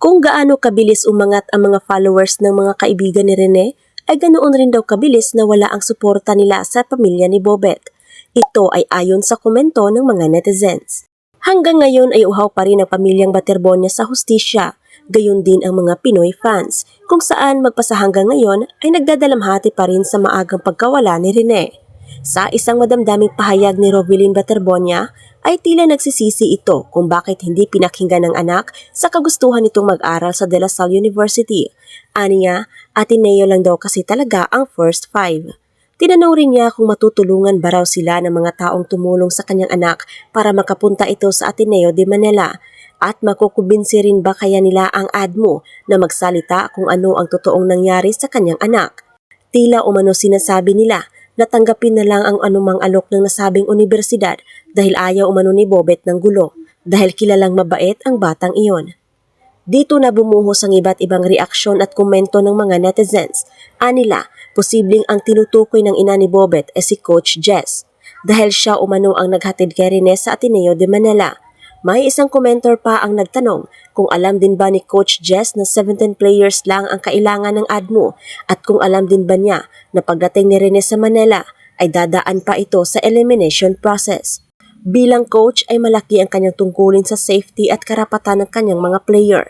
Kung gaano kabilis umangat ang mga followers ng mga kaibigan ni Rene, ay ganoon rin daw kabilis na wala ang suporta nila sa pamilya ni Bobet. Ito ay ayon sa komento ng mga netizens. Hanggang ngayon ay uhaw pa rin ang pamilyang Baterbonia sa hustisya, gayon din ang mga Pinoy fans, kung saan magpasa hanggang ngayon ay nagdadalamhati pa rin sa maagang pagkawala ni Rene. Sa isang madamdaming pahayag ni Rovelyn Baterbonia, ay tila nagsisisi ito kung bakit hindi pinakinggan ng anak sa kagustuhan nitong mag-aral sa De La Salle University. Aniya, Ateneo lang daw kasi talaga ang first 5. Tinanong rin niya kung matutulungan ba raw sila ng mga taong tumulong sa kanyang anak para makapunta ito sa Ateneo de Manila at makukubinsi rin ba kaya nila ang ADMO na magsalita kung ano ang totoong nangyari sa kanyang anak. Tila umano sinasabi nila na tanggapin na lang ang anumang alok ng nasabing universidad dahil ayaw umano ni Bobet ng gulo dahil kilalang mabait ang batang iyon. Dito na bumuhos ang iba't ibang reaksyon at komento ng mga netizens. Anila, posibleng ang tinutukoy ng ina ni Bobet ay si Coach Jess dahil siya umano ang naghatid kay Rene sa Ateneo de Manila. May isang commenter pa ang nagtanong kung alam din ba ni Coach Jess na 17 players lang ang kailangan ng ADMO at kung alam din ba niya na pagdating ni Rene sa Manila ay dadaan pa ito sa elimination process. Bilang coach ay malaki ang kanyang tungkulin sa safety at karapatan ng kanyang mga player.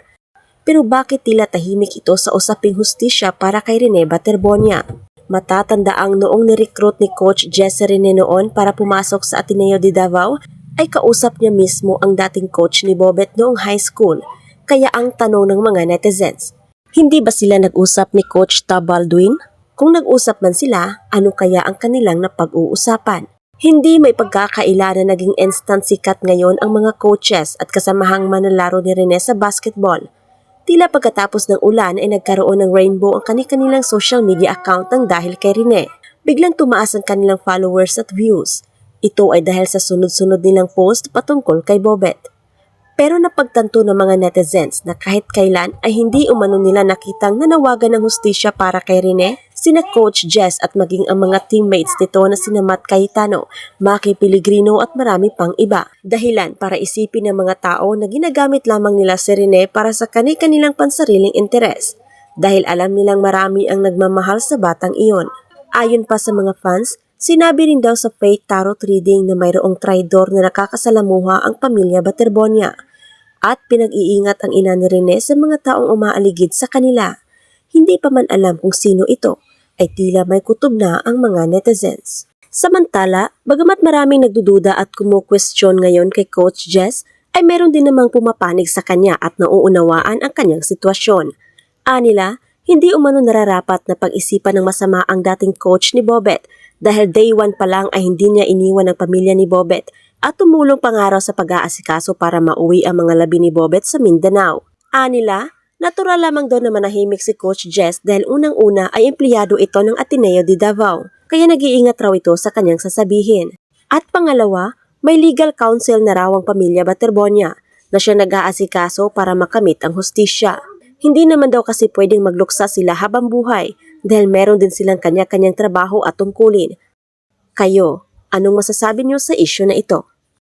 Pero bakit tila tahimik ito sa usaping hustisya para kay Rene Baterbonia? Matatandaang noong nirecruit ni Coach Jess Rene noon para pumasok sa Ateneo de Davao, ay kausap niya mismo ang dating coach ni Bobet noong high school. Kaya ang tanong ng mga netizens, hindi ba sila nag-usap ni Coach Tab Baldwin? Kung nag-usap man sila, ano kaya ang kanilang napag-uusapan? Hindi may pagkakaila na naging instant sikat ngayon ang mga coaches at kasamahang manlalaro ni Rene sa basketball. Tila pagkatapos ng ulan ay nagkaroon ng rainbow ang kanilang social media account ng dahil kay Rene. Biglang tumaas ang kanilang followers at views. Ito ay dahil sa sunod-sunod nilang post patungkol kay Bobet. Pero napagtanto ng mga netizens na kahit kailan ay hindi umano nila nakitang nanawagan ng hustisya para kay Rene, sina Coach Jess at maging ang mga teammates nito na sina Matt Cayetano, Maki Pellegrino at marami pang iba. Dahilan para isipin ng mga tao na ginagamit lamang nila si Rene para sa kani-kanilang pansariling interes. Dahil alam nilang marami ang nagmamahal sa batang iyon. Ayon pa sa mga fans, sinabi rin daw sa Fate Tarot Reading na mayroong traidor na nakakasalamuha ang pamilya Baterbonia at pinag-iingat ang ina ni Rene sa mga taong umaaligid sa kanila. Hindi pa man alam kung sino ito, ay tila may kutob na ang mga netizens. Samantala, bagamat maraming nagdududa at kumukwestiyon ngayon kay Coach Jess, ay meron din namang pumapanig sa kanya at nauunawaan ang kanyang sitwasyon. Anila, hindi umano nararapat na pag-isipan ng masama ang dating coach ni Bobet dahil day 1 pa lang ay hindi niya iniwan ang pamilya ni Bobet at tumulong pangaraw sa pag-aasikaso para mauwi ang mga labi ni Bobet sa Mindanao. Anila, natural lamang daw na manahimik si Coach Jess dahil unang-una ay empleyado ito ng Ateneo de Davao, kaya nag-iingat raw ito sa kanyang sasabihin. At pangalawa, may legal counsel na raw ang pamilya Baterbonia na siya nag-aasikaso para makamit ang hustisya. Hindi naman daw kasi pwedeng magluksa sila habang buhay dahil meron din silang kanya-kanyang trabaho at tungkulin. Kayo, anong masasabi niyo sa isyu na ito?